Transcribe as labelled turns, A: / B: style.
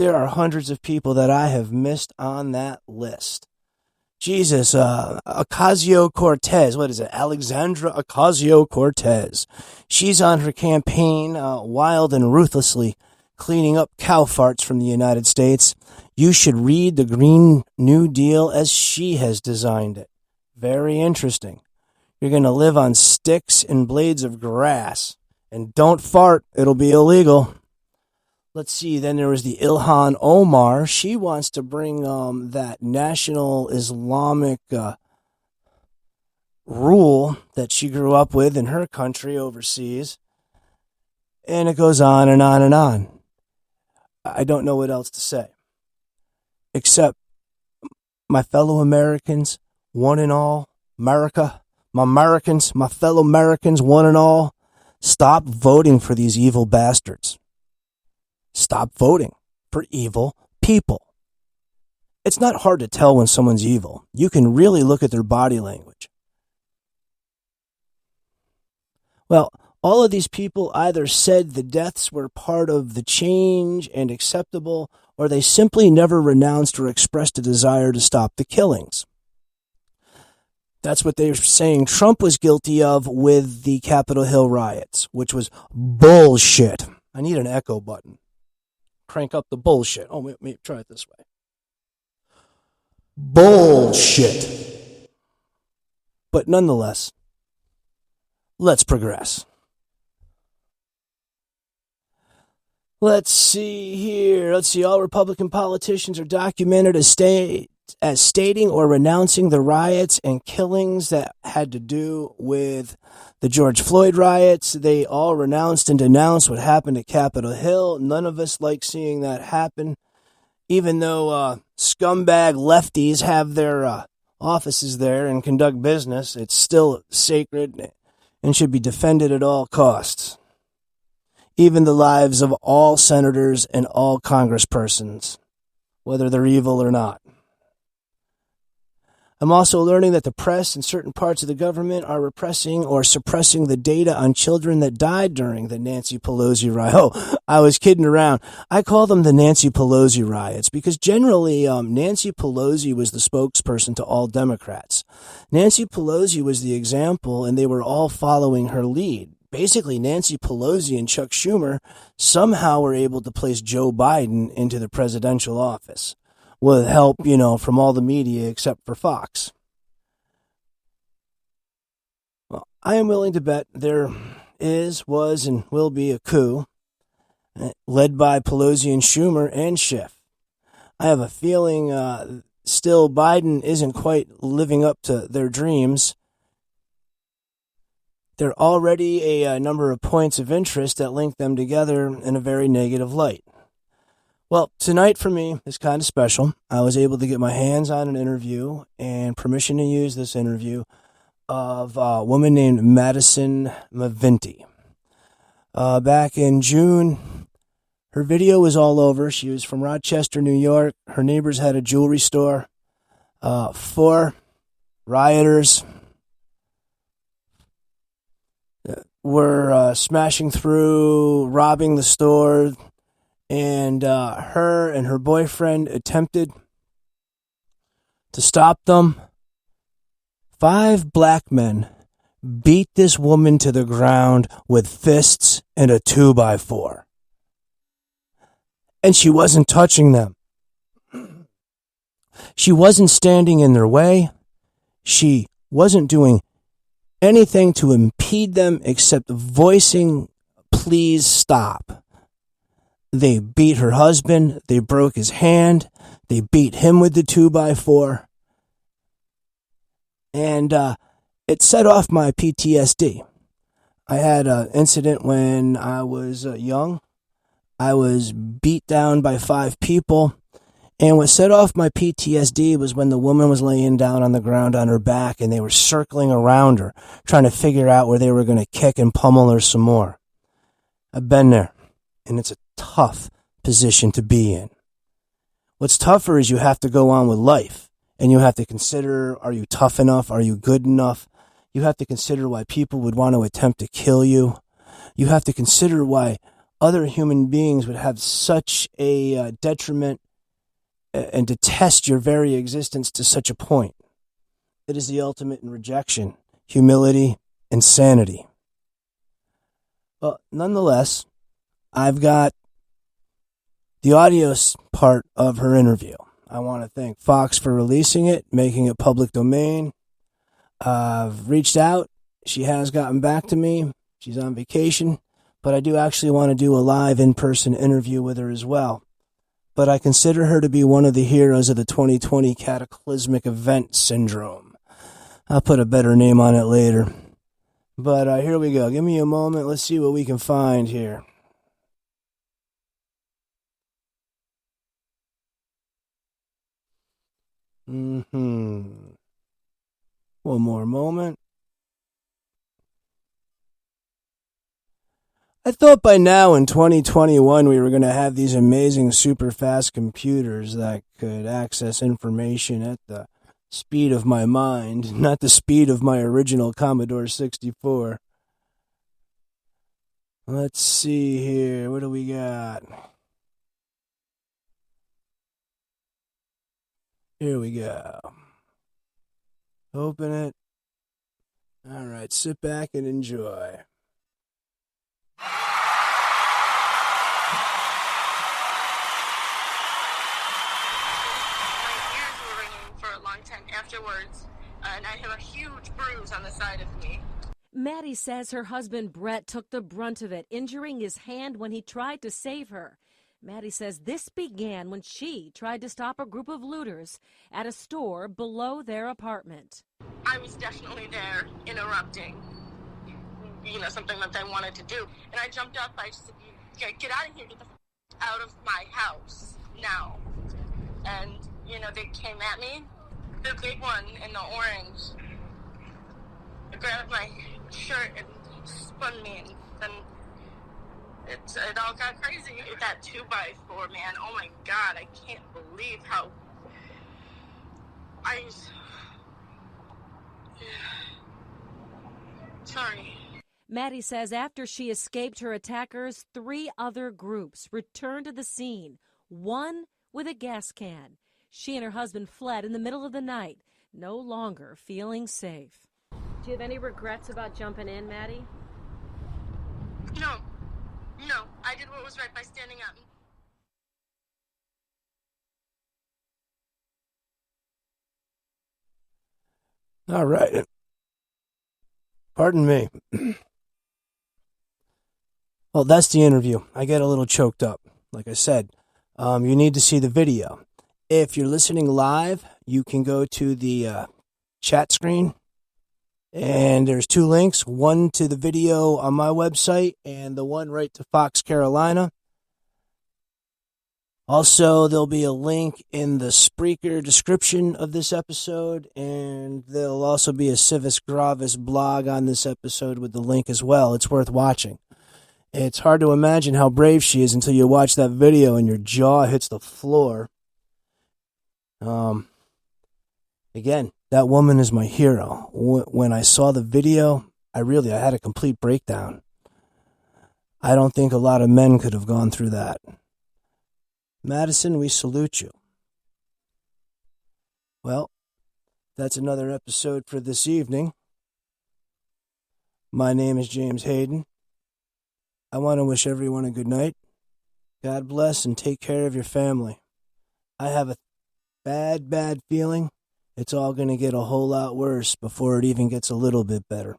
A: There are hundreds of people that I have missed on that list. Jesus, Ocasio-Cortez, what is it? Alexandra Ocasio-Cortez. She's on her campaign, wild and ruthlessly cleaning up cow farts from the United States. You should read the Green New Deal as she has designed it. Very interesting. You're going to live on sticks and blades of grass. And don't fart. It'll be illegal. Let's see. Then there was the Ilhan Omar. She wants to bring that national Islamic rule that she grew up with in her country overseas. And it goes on and on and on. I don't know what else to say. Except my fellow Americans, one and all, America, my Americans, my fellow Americans, one and all, stop voting for these evil bastards. Stop voting for evil people. It's not hard to tell when someone's evil. You can really look at their body language. Well, all of these people either said the deaths were part of the change and acceptable, or they simply never renounced or expressed a desire to stop the killings. That's what they were saying Trump was guilty of with the Capitol Hill riots, which was bullshit. I need an echo button. Crank up the bullshit. Oh, wait, try it this way. Bullshit. But nonetheless, let's progress. Let's see here. All Republican politicians are documented as stating or renouncing the riots and killings that had to do with the George Floyd riots. They all renounced and denounced what happened at Capitol Hill. None of us like seeing that happen. Even though scumbag lefties have their offices there and conduct business, it's still sacred and should be defended at all costs. Even the lives of all senators and all congresspersons, whether they're evil or not. I'm also learning that the press and certain parts of the government are repressing or suppressing the data on children that died during the Nancy Pelosi riot. Oh, I was kidding around. I call them the Nancy Pelosi riots because generally Nancy Pelosi was the spokesperson to all Democrats. Nancy Pelosi was the example, and they were all following her lead. Basically, Nancy Pelosi and Chuck Schumer somehow were able to place Joe Biden into the presidential office with help, from all the media except for Fox. Well, I am willing to bet there is, was, and will be a coup led by Pelosi and Schumer and Schiff. I have a feeling still Biden isn't quite living up to their dreams. There are already a number of points of interest that link them together in a very negative light. Well, tonight for me is kind of special. I was able to get my hands on an interview and permission to use this interview of a woman named Madison Mavinty. Back in June, her video was all over. She was from Rochester, New York. Her neighbors had a jewelry store. 4 rioters were smashing through, robbing the store, and her and her boyfriend attempted to stop them. 5 black men beat this woman to the ground with fists and a 2x4. And she wasn't touching them. She wasn't standing in their way. She wasn't doing anything to impede them except voicing, please stop. They beat her husband. They broke his hand. They beat him with the 2x4. And it set off my PTSD. I had an incident when I was young. I was beat down by 5 people. And what set off my PTSD was when the woman was laying down on the ground on her back and they were circling around her, trying to figure out where they were going to kick and pummel her some more. I've been there, and it's a tough position to be in. What's tougher is you have to go on with life, and you have to consider, are you tough enough? Are you good enough? You have to consider why people would want to attempt to kill you. You have to consider why other human beings would have such a detriment and detest your very existence to such a point. It is the ultimate in rejection, humility, and sanity. But nonetheless, I've got the audio part of her interview. I want to thank Fox for releasing it, making it public domain. I've reached out. She has gotten back to me. She's on vacation, but I do actually want to do a live in-person interview with her as well. But I consider her to be one of the heroes of the 2020 cataclysmic event syndrome. I'll put a better name on it later. But here we go. Give me a moment. Let's see what we can find here. One more moment. I thought by now in 2021 we were going to have these amazing super fast computers that could access information at the speed of my mind, not the speed of my original Commodore 64. Let's see here. What do we got? Here we go. Open it. All right, sit back and enjoy.
B: Afterwards, and I have a huge bruise on the side of me.
C: Maddie says her husband Brett took the brunt of it, injuring his hand when he tried to save her. Maddie says this began when she tried to stop a group of looters at a store below their apartment.
B: I was definitely there interrupting, something that they wanted to do. And I jumped up. I said, get out of here, get the out of my house now. And, they came at me. The big one in the orange grabbed my shirt and spun me, and then it all got crazy. That 2x4, man, oh my God, I can't believe how sorry.
C: Maddie says after she escaped her attackers, 3 other groups returned to the scene, one with a gas can. She and her husband fled in the middle of the night, no longer feeling safe. Do you have any regrets about jumping in, Maddie?
B: No. I did what was right by standing up.
A: All right. Pardon me. Well, that's the interview. I get a little choked up. Like I said, you need to see the video. If you're listening live, you can go to the chat screen, and there's 2 links, one to the video on my website and the one right to Fox Carolina. Also, there'll be a link in the Spreaker description of this episode, and there'll also be a Civis Gravis blog on this episode with the link as well. It's worth watching. It's hard to imagine how brave she is until you watch that video and your jaw hits the floor. Again, that woman is my hero. When I saw the video, I had a complete breakdown. I don't think a lot of men could have gone through that. Madison, we salute you. Well, that's another episode for this evening. My name is James Hayden. I want to wish everyone a good night. God bless and take care of your family. I have a bad feeling it's all going to get a whole lot worse before it even gets a little bit better.